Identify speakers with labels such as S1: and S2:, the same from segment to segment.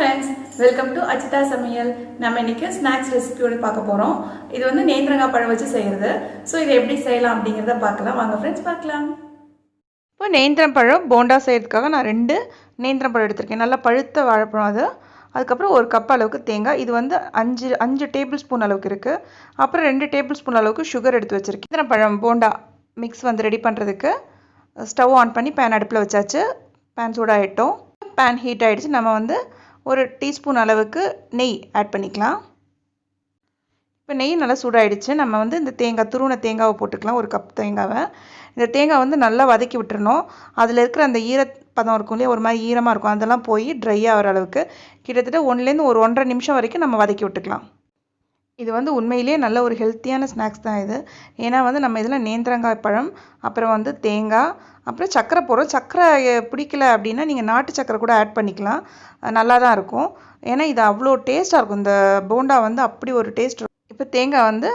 S1: friends, welcome to Ajitha Samayal. நம்ம இன்னைக்கு snacks ரெசிபியோட பார்க்க போறோம். இது வந்து நேந்திரங்காய் பழம் வச்சு செய்யறது. சோ இதை எப்படி செய்யலாம் அப்படிங்கறத பார்க்கலாம். வாங்க फ्रेंड्स பார்க்கலாம்.
S2: இப்போ நேந்திரம் பழம் போண்டா செய்யறதுக்காக நான் 2 நேந்திரம் பழம் எடுத்துர்க்கேன். நல்லா பழுத்த வாழைப்பழம் அது. அதுக்கப்புறம் 1 கப் அளவுக்கு தேங்காய். இது வந்து 5 டேபிள் ஸ்பூன் அளவுக்கு இருக்கு. அப்புறம் 2 டேபிள் ஸ்பூன் அளவுக்கு சுகர் எடுத்து வச்சிருக்கேன். நேந்திரம் பழம் போண்டா மிக்ஸ் வந்து ரெடி பண்றதுக்கு ஸ்டவ் ஆன் பண்ணி pan அடுப்புல வச்சாச்சு. pan சூடாயிட்டோம். pan ஹீட் ஆயிடுச்சு. நம்ம வந்து ஒரு டீஸ்பூன் அளவுக்கு நெய் ஆட் பண்ணிக்கலாம். இப்போ நெய் நல்லா சூடாயிடுச்சு. நம்ம வந்து இந்த துருவன தேங்காவை போட்டுக்கலாம். 1 கப் தேங்காவை. இந்த தேங்காய் வந்து நல்லா வதக்கி விட்டுறணும். அதில் இருக்கிற அந்த ஈரப்பதம் இருக்கும் இல்லையா, ஒரு மாதிரி ஈரமாக இருக்கும், அதெல்லாம் போய் ட்ரை ஆகிற அளவுக்கு கிட்டத்தட்ட 1லேருந்து ஒரு 1.5 நிமிஷம் வரைக்கும் நம்ம வதக்கி விட்டுக்கலாம். இது வந்து உண்மையிலேயே நல்ல ஒரு ஹெல்த்தியான ஸ்நாக்ஸ் தான் இது. ஏன்னா வந்து நம்ம இதில் நேந்திரங்காய் பழம், அப்புறம் வந்து தேங்காய், அப்புறம் சர்க்கரை போடுறோம். சர்க்கரை பிடிக்கல அப்படின்னா நீங்கள் நாட்டு சர்க்கரை கூட ஆட் பண்ணிக்கலாம். நல்லா தான் இருக்கும். ஏன்னா இது அவ்வளோ டேஸ்ட்டாக இருக்கும். இந்த போண்டா வந்து அப்படி ஒரு டேஸ்ட் இருக்கும். இப்போ தேங்காய் வந்து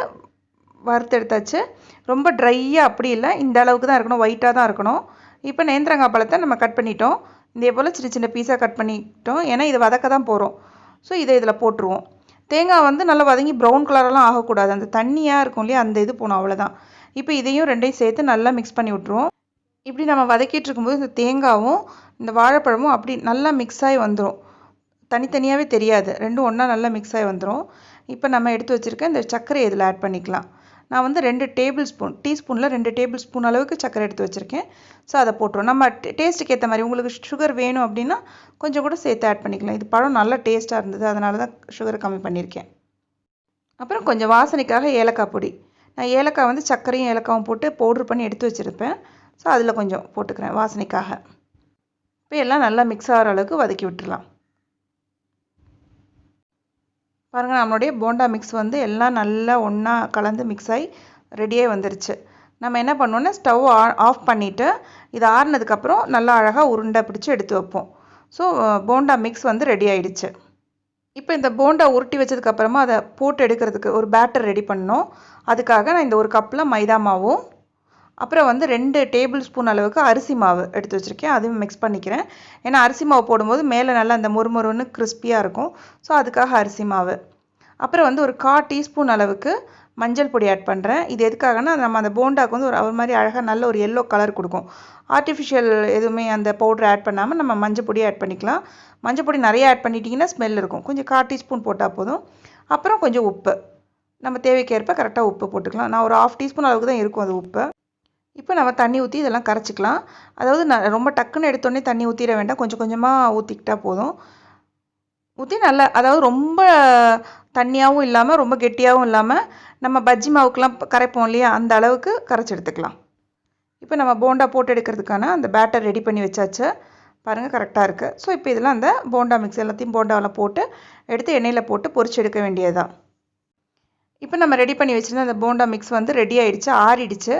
S2: வறுத்தெடுத்தாச்சு. ரொம்ப ட்ரையாக அப்படி இல்லை, இந்த அளவுக்கு தான் இருக்கணும், ஒயிட்டாக தான் இருக்கணும். இப்போ நேந்திரங்காய் பழத்தை நம்ம கட் பண்ணிட்டோம். இதே போல் சின்ன சின்ன பீஸாக கட் பண்ணிட்டோம். ஏன்னா இதை வதக்க தான் போகிறோம். ஸோ இதை இதில் போட்டுருவோம். தேங்காய் வந்து நல்லா வதங்கி ப்ரௌன் கலரெல்லாம் ஆகக்கூடாது, அந்த தண்ணியாக இருக்கும் இல்லையா, அந்த இது போகணும், அவ்வளோதான். இப்போ இதையும் ரெண்டையும் சேர்த்து நல்லா மிக்ஸ் பண்ணி விட்ருவோம். இப்படி நம்ம வதக்கிட்டு இருக்கும்போது இந்த தேங்காயும் இந்த வாழைப்பழமும் அப்படி நல்லா மிக்ஸ் ஆகி வந்துடும். தனித்தனியாகவே தெரியாது, ரெண்டும் ஒன்றா நல்லா மிக்ஸ் ஆகி வந்துடும். இப்போ நம்ம எடுத்து வச்சுருக்க இந்த சர்க்கரை இதில் ஆட் பண்ணிக்கலாம். நான் வந்து 2 டேபிள் ஸ்பூன், டீஸ்பூனில் 2 டேபிள் ஸ்பூன் அளவுக்கு சர்க்கரை எடுத்து வச்சுருக்கேன். ஸோ அதை போட்டுருவோம். நம்ம டேஸ்ட்டுக்கு ஏற்ற மாதிரி, உங்களுக்கு சுகர் வேணும் அப்படின்னா கொஞ்சம் கூட சேர்த்து ஆட் பண்ணிக்கலாம். இது பழம் நல்லா டேஸ்ட்டாக இருந்தது, அதனால தான் சுகரை கம்மி பண்ணியிருக்கேன். அப்புறம் கொஞ்சம் வாசனைக்காக ஏலக்காய் பொடி. நான் ஏலக்காய் வந்து சர்க்கரையும் ஏலக்காயும் போட்டு பவுட்ரு பண்ணி எடுத்து வச்சுருப்பேன். ஸோ அதில் கொஞ்சம் போட்டுக்கிறேன் வாசனைக்காக. இப்போ எல்லாம் நல்லா மிக்ஸ் ஆகிற அளவுக்கு வதக்கி விட்டுடலாம். பாருங்கள், நம்மளுடைய போண்டா மிக்ஸ் வந்து எல்லாம் நல்லா ஒன்றா கலந்து மிக்ஸ் ஆகி ரெடியாக வந்துருச்சு. நம்ம என்ன பண்ணோன்னா ஸ்டவ் ஆஃப் பண்ணிவிட்டு இது ஆறுனதுக்கப்புறம் நல்லா அழகாக உருண்டை பிடிச்சி எடுத்து வைப்போம். ஸோ போண்டா மிக்ஸ் வந்து ரெடி ஆகிடுச்சு. இப்போ இந்த போண்டா உருட்டி வச்சதுக்கப்புறமா அதை போட்டு எடுக்கிறதுக்கு ஒரு பேட்டர் ரெடி பண்ணோம். அதுக்காக நான் இந்த 1 கப்பில் மைதா மாவும், அப்புறம் வந்து 2 டேபிள் ஸ்பூன் அளவுக்கு அரிசி மாவு எடுத்து வச்சுருக்கேன். அதையும் மிக்ஸ் பண்ணிக்கிறேன். ஏன்னா அரிசி மாவு போடும்போது மேலே நல்லா அந்த மொறுமொறுன்னு கிறிஸ்பியாக இருக்கும். ஸோ அதுக்காக அரிசி மாவு. அப்புறம் வந்து ஒரு 1/4 டீஸ்பூன் அளவுக்கு மஞ்சள் பொடி ஆட் பண்ணுறேன். இது எதுக்காகனா நம்ம அந்த போண்டாவுக்கு வந்து ஒரு மாதிரி அழகாக நல்ல ஒரு எல்லோ கலர் கொடுக்கும். ஆர்டிஃபிஷியல் எதுவுமே அந்த பவுடர் ஆட் பண்ணாமல் நம்ம மஞ்சள் பொடி ஆட் பண்ணிக்கலாம். மஞ்சள் பொடி நிறைய ஆட் பண்ணிட்டிங்கன்னா ஸ்மெல் இருக்கும். கொஞ்சம் 1/4 டீஸ்பூன் போட்டால் போதும். அப்புறம் கொஞ்சம் உப்பு, நம்ம தேவைக்கேற்ப கரெக்டாக உப்பு போட்டுக்கலாம். நான் ஒரு 1/2 டீஸ்பூன் அளவுக்கு தான் இருக்கும் அது உப்பு. இப்போ நம்ம தண்ணி ஊற்றி இதெல்லாம் கரைச்சிக்கலாம். அதாவது ரொம்ப டக்குன்னு எடுத்தோடனே தண்ணி ஊற்றிட வேண்டாம், கொஞ்சம் கொஞ்சமாக ஊற்றிக்கிட்டால் போதும். ஊற்றி நல்லா, அதாவது ரொம்ப தண்ணியாகவும் இல்லாமல் ரொம்ப கெட்டியாகவும் இல்லாமல் நம்ம பஜ்ஜி மாவுக்கெலாம் கரைப்போம் இல்லையா, அந்த அளவுக்கு கரைச்சி எடுத்துக்கலாம். இப்போ நம்ம போண்டா போட்டு எடுக்கிறதுக்கான அந்த பேட்டர் ரெடி பண்ணி வச்சாச்சு. பாருங்கள், கரெக்டாக இருக்குது. ஸோ இப்போ இதெல்லாம் அந்த போண்டா மிக்ஸ் எல்லாத்தையும் போண்டாவில் போட்டு எடுத்து எண்ணெயில் போட்டு பொரிச்சு எடுக்க வேண்டியதுதான். இப்போ நம்ம ரெடி பண்ணி வச்சுருந்த அந்த போண்டா மிக்ஸ் வந்து ரெடி ஆகிடுச்சு, ஆறிடுச்சு.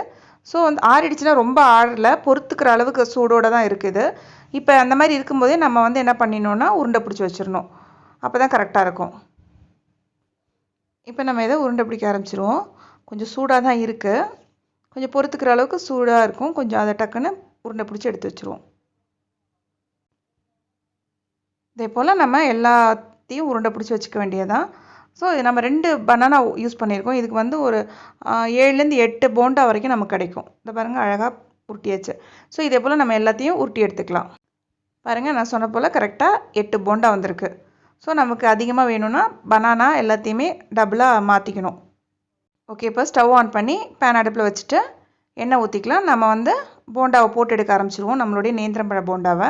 S2: ஸோ வந்து ஆறிடுச்சுன்னா ரொம்ப ஆறல, பொறுத்துக்கிற அளவுக்கு சூடோடு தான் இருக்குது. இப்போ அந்த மாதிரி இருக்கும்போதே நம்ம வந்து என்ன பண்ணிடணுன்னா உருண்டை பிடிச்சி வச்சிடணும். அப்போ தான் கரெக்டாக இருக்கும். இப்போ நம்ம இதை உருண்டை பிடிக்க ஆரம்பிச்சிருவோம். கொஞ்சம் சூடாக தான் இருக்குது, கொஞ்சம் பொறுத்துக்கிற அளவுக்கு சூடாக இருக்கும். கொஞ்சம் அதை டக்குன்னு உருண்டை பிடிச்சி எடுத்து வச்சுருவோம். இதே போல் நம்ம எல்லாத்தையும் உருண்டை பிடிச்சி வச்சுக்க வேண்டியதான். ஸோ நம்ம 2 பனானா யூஸ் பண்ணியிருக்கோம். இதுக்கு வந்து ஒரு 7லேருந்து 8 போண்டா வரைக்கும் நமக்கு கிடைக்கும். இந்த பாருங்கள், அழகாக உருட்டியாச்சு. ஸோ இதே போல் நம்ம எல்லாத்தையும் உருட்டி எடுத்துக்கலாம். பாருங்கள், நான் சொன்ன போல் கரெக்டாக 8 போண்டா வந்திருக்கு. ஸோ நமக்கு அதிகமாக வேணும்னா பனானா எல்லாத்தையுமே டபுளாக மாற்றிக்கணும். ஓகே, இப்போ ஸ்டவ் ஆன் பண்ணி பேன் அடுப்பில் வச்சுட்டு எண்ணெய் ஊற்றிக்கலாம். நம்ம வந்து போண்டாவை போட்டு எடுக்க ஆரம்பிச்சிருவோம், நம்மளுடைய நேந்திரம்பழ போண்டாவை.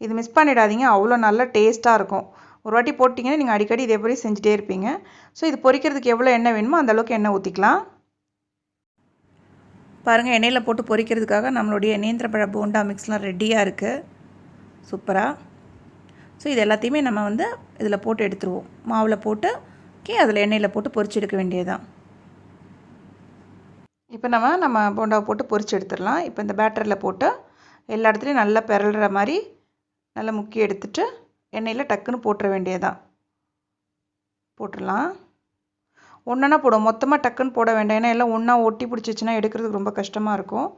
S2: இது மிஸ் பண்ணிடாதீங்க, அவ்வளோ நல்லா டேஸ்ட்டாக இருக்கும். ஒரு வாட்டி போட்டிங்கன்னா நீங்கள் அடிக்கடி இதே போல் செஞ்சுட்டே இருப்பீங்க. ஸோ இது பொரிக்கிறதுக்கு எவ்வளோ எண்ணெய் வேணுமோ அந்த அளவுக்கு எண்ணெய் ஊற்றிக்கலாம். பாருங்கள், எண்ணெயில் போட்டு பொரிக்கிறதுக்காக நம்மளுடைய நேந்திரப்பழ போண்டா மிக்ஸ்லாம் ரெடியாக இருக்குது, சூப்பராக. ஸோ இது எல்லாத்தையுமே நம்ம வந்து இதில் போட்டு எடுத்துருவோம். மாவில் போட்டு அதில் எண்ணெயில் போட்டு பொரிச்சு எடுக்க வேண்டியதுதான். இப்போ நம்ம போண்டாவை போட்டு பொரிச்சு எடுத்துடலாம். இப்போ இந்த பேட்டரில் போட்டு எல்லா இடத்துலையும் நல்லா பிறல்ற மாதிரி நல்லா முக்கி எடுத்துட்டு எண்ணெயில் டக்குன்னு போட்டுற வேண்டியதான். போட்டுடலாம். ஒன்றா போடும், மொத்தமாக டக்குன்னு போட வேண்டாம். ஏன்னா எல்லாம் ஒன்றா ஒட்டி பிடிச்சிச்சின்னா எடுக்கிறதுக்கு ரொம்ப கஷ்டமாக இருக்கும்.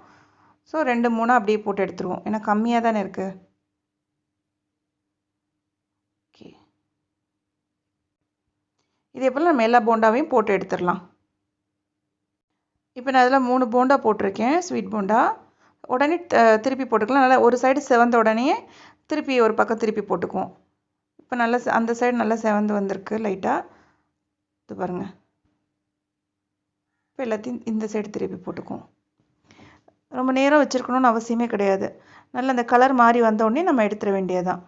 S2: ஸோ 2 3 அப்படியே போட்டு எடுத்துருவோம், ஏன்னா கம்மியாக தானே இருக்குது. ஓகே. இதே போல் நம்ம எல்லா போண்டாவையும் போட்டு எடுத்துடலாம். இப்போ நான் அதில் 3 போண்டா போட்டிருக்கேன், ஸ்வீட் போண்டா. உடனே திருப்பி போட்டுக்கலாம். நல்லா ஒரு சைடு செவந்த உடனே திருப்பி ஒரு பக்கம் திருப்பி போட்டுக்குவோம். இப்போ நல்லா அந்த சைடு நல்லா செவந்து வந்திருக்கு லைட்டாக. இது பாருங்கள். இப்போ எல்லாத்தையும் இந்த சைடு திருப்பி போட்டுக்குவோம். ரொம்ப நேரம் வச்சுருக்கணும்னு அவசியமே கிடையாது. நல்லா அந்த கலர் மாறி வந்தோடனே நம்ம எடுத்துட வேண்டியதுதான்.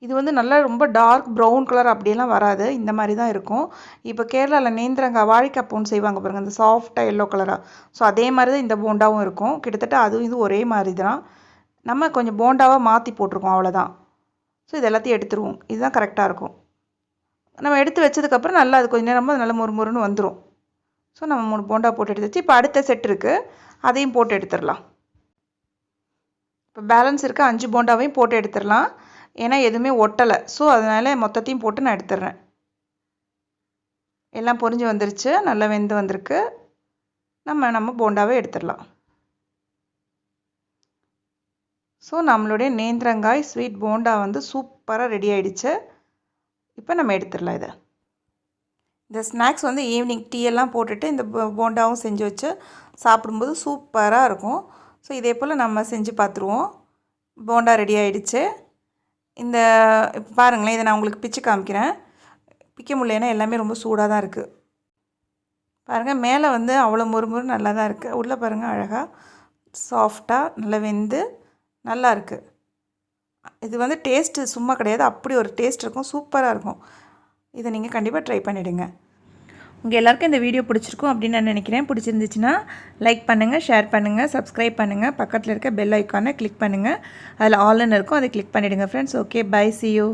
S2: இது வந்து நல்லா ரொம்ப டார்க் ப்ரௌன் கலர் அப்படியெல்லாம் வராது, இந்த மாதிரி தான் இருக்கும். இப்போ கேரளாவில் நேந்திரங்காய் வாழைக்காய் போன்னு செய்வாங்க பாருங்கள், அந்த சாஃப்டாக எல்லோ கலராக. ஸோ அதே மாதிரி தான் இந்த போண்டாவும் இருக்கும். கிட்டத்தட்ட அதுவும் இது ஒரே மாதிரி தான். நம்ம கொஞ்சம் போண்டாவாக மாற்றி போட்டிருக்கோம், அவ்வளோதான். ஸோ இது எல்லாத்தையும் எடுத்துருவோம். இதுதான் கரெக்டாக இருக்கும். நம்ம எடுத்து வச்சதுக்கப்புறம் நல்லா அது கொஞ்சம் நேரமாக நல்லா முறுமுறுன்னு வந்துடும். ஸோ நம்ம 3 போண்டா போட்டு எடுத்துச்சு. இப்போ அடுத்த செட் இருக்குது, அதையும் போட்டு எடுத்துடலாம். இப்போ பேலன்ஸ் இருக்க 5 போண்டாவையும் போட்டு எடுத்துடலாம். ஏன்னா எதுவுமே ஒட்டலை. ஸோ அதனால் மொத்தத்தையும் போட்டு நான் எடுத்துடுறேன். எல்லாம் பொரிஞ்சு வந்துருச்சு, நல்லா வெந்து வந்திருக்கு. நம்ம போண்டாவே எடுத்துடலாம். ஸோ நம்மளுடைய நேந்திரங்காய் ஸ்வீட் போண்டா வந்து சூப்பராக ரெடி ஆகிடுச்சு. இப்போ நம்ம எடுத்துடலாம் இதை. இந்த ஸ்நாக்ஸ் வந்து ஈவினிங் டீ எல்லாம் போட்டுட்டு இந்த போண்டாவும் செஞ்சு வச்சு சாப்பிடும்போது சூப்பராக இருக்கும். ஸோ இதே போல் நம்ம செஞ்சு பார்த்துருவோம். போண்டா ரெடி ஆகிடுச்சு. இந்த இப்போ பாருங்களேன், இதை நான் உங்களுக்கு பிச்சு காமிக்கிறேன். பிக்க முடியலன்னா எல்லாமே ரொம்ப சூடாக தான் இருக்குது. பாருங்கள், மேலே வந்து அவ்வளோ முறுமுறு நல்லா தான் இருக்குது. உள்ளே பாருங்கள், அழகாக சாஃப்டாக நல்லா வெந்து நல்லா இருக்குது. இது வந்து டேஸ்ட்டு சும்மா கிடையாது, அப்படி ஒரு டேஸ்ட் இருக்கும், சூப்பராக இருக்கும். இதை நீங்கள் கண்டிப்பாக ட்ரை பண்ணிவிடுங்க. உங்கள் எல்லாருக்கும் இந்த வீடியோ பிடிச்சிருக்கும் அப்படின்னு நான் நினைக்கிறேன். பிடிச்சிருந்துச்சுன்னா லைக் பண்ணுங்கள், ஷேர் பண்ணுங்கள், சப்ஸ்கிரைப் பண்ணுங்கள். பக்கத்தில் இருக்க பெல் ஐக்கானை கிளிக் பண்ணுங்கள். அதில் ஆல்னு இருக்கும், அதை கிளிக் பண்ணிவிடுங்க friends. Okay, bye, see you.